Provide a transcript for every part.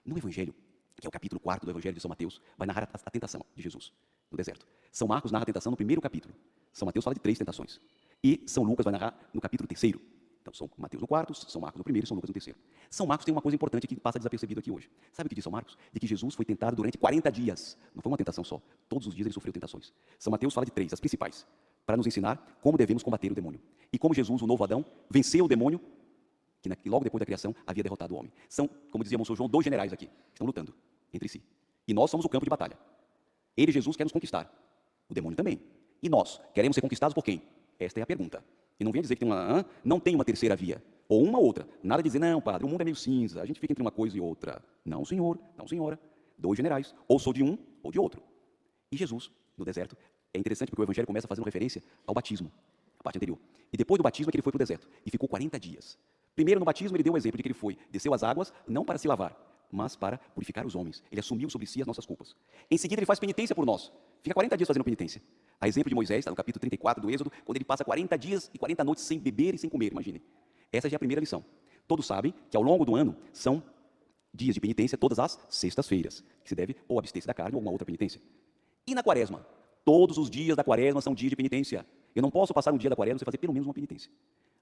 No Evangelho, que é o capítulo 4 do Evangelho de São Mateus, vai narrar a tentação de Jesus no deserto. São Marcos narra a tentação no primeiro capítulo. São Mateus fala de 3 tentações. E São Lucas vai narrar no capítulo 3º. Então, São Mateus no 4º, São Marcos no 1º e São Lucas no 3º. São Marcos tem uma coisa importante que passa desapercebido aqui hoje. Sabe o que diz São Marcos? De que Jesus foi tentado durante 40 dias. Não foi uma tentação só. Todos os dias ele sofreu tentações. São Mateus fala de 3, as principais, para nos ensinar como devemos combater o demônio. E como Jesus, o novo Adão, venceu o demônio, que logo depois da criação havia derrotado o homem. São, como dizia Monsenhor João, 2 generais aqui, que estão lutando entre si. E nós somos o campo de batalha. Ele, Jesus, quer nos conquistar. O demônio também. E nós, queremos ser conquistados por quem? Esta é a pergunta. E não venha dizer que não tem uma terceira via. Ou uma ou outra. Nada de dizer, não, padre, o mundo é meio cinza, a gente fica entre uma coisa e outra. Não, senhor, não, senhora. 2 generais. Ou sou de um ou de outro. E Jesus, no deserto, é interessante porque o Evangelho começa fazendo referência ao batismo, a parte anterior. E depois do batismo é que ele foi para o deserto. E ficou 40 dias. Primeiro, no batismo, ele deu o exemplo de que ele foi, desceu as águas, não para se lavar, mas para purificar os homens. Ele assumiu sobre si as nossas culpas. Em seguida, ele faz penitência por nós. Fica 40 dias fazendo penitência. A exemplo de Moisés, está no capítulo 34 do Êxodo, quando ele passa 40 dias e 40 noites sem beber e sem comer, imaginem. Essa já é a primeira lição. Todos sabem que ao longo do ano são dias de penitência todas as sextas-feiras, que se deve ou abster-se da carne ou alguma outra penitência. E na quaresma? Todos os dias da quaresma são dias de penitência. Eu não posso passar um dia da quaresma sem fazer pelo menos uma penitência.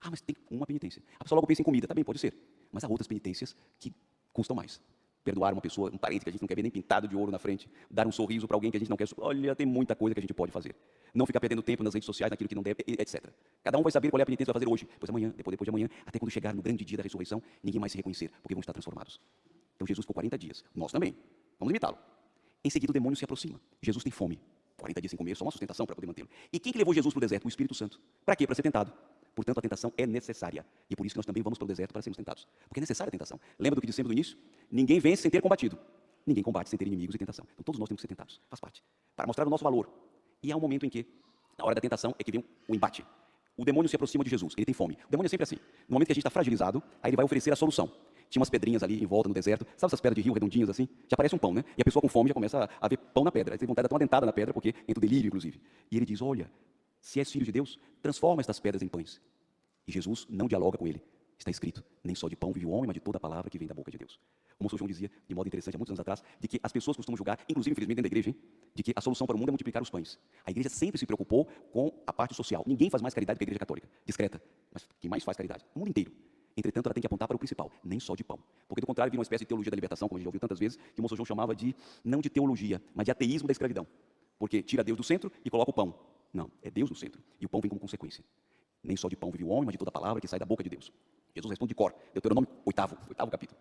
Ah, mas tem uma penitência. A pessoa logo pensa em comida, também pode ser. Mas há outras penitências que custam mais. Perdoar uma pessoa, um parente que a gente não quer ver nem pintado de ouro na frente, dar um sorriso para alguém que a gente não quer. Olha, tem muita coisa que a gente pode fazer. Não ficar perdendo tempo nas redes sociais, naquilo que não deve, etc. Cada um vai saber qual é a penitência que vai fazer hoje, depois amanhã, depois de amanhã, até quando chegar no grande dia da ressurreição, ninguém mais se reconhecer, porque vão estar transformados. Então Jesus ficou 40 dias. Nós também. Vamos limitá-lo. Em seguida o demônio se aproxima. Jesus tem fome. 40 dias sem comer, só uma sustentação para poder mantê-lo. E quem que levou Jesus para o deserto? O Espírito Santo. Para quê? Para ser tentado. Portanto, a tentação é necessária. E por isso que nós também vamos para o deserto para sermos tentados. Porque é necessária a tentação. Lembra do que dissemos no início? Ninguém vence sem ter combatido. Ninguém combate sem ter inimigos e tentação. Então todos nós temos que ser tentados. Faz parte. Para mostrar o nosso valor. E há um momento em que, na hora da tentação, é que vem o embate. O demônio se aproxima de Jesus. Ele tem fome. O demônio é sempre assim. No momento que a gente está fragilizado, aí ele vai oferecer a solução. Tinha umas pedrinhas ali em volta no deserto. Sabe essas pedras de rio redondinhas assim? Já parece um pão, né? E a pessoa com fome já começa a ver pão na pedra. Aí tem vontade de dar uma dentada na pedra, porque entra o delírio, inclusive. E ele diz, olha, se és filho de Deus, transforma estas pedras em pães. E Jesus não dialoga com ele. Está escrito, nem só de pão vive o homem, mas de toda a palavra que vem da boca de Deus. O Monsenhor João dizia, de modo interessante, há muitos anos atrás, de que as pessoas costumam julgar, inclusive, infelizmente, dentro da igreja, de que a solução para o mundo é multiplicar os pães. A igreja sempre se preocupou com a parte social. Ninguém faz mais caridade que a igreja católica, discreta. Mas quem mais faz caridade? O mundo inteiro. Entretanto, ela tem que apontar para o principal, nem só de pão. Porque, do contrário, vira uma espécie de teologia da libertação, como a gente já ouviu tantas vezes, que o Monsenhor João chamava de, não de teologia, mas de ateísmo da escravidão. Porque tira Deus do centro e coloca o pão. Não, é Deus no centro. E o pão vem como consequência. Nem só de pão vive o homem, mas de toda a palavra que sai da boca de Deus. Jesus responde de cor. Deuteronômio 8º capítulo.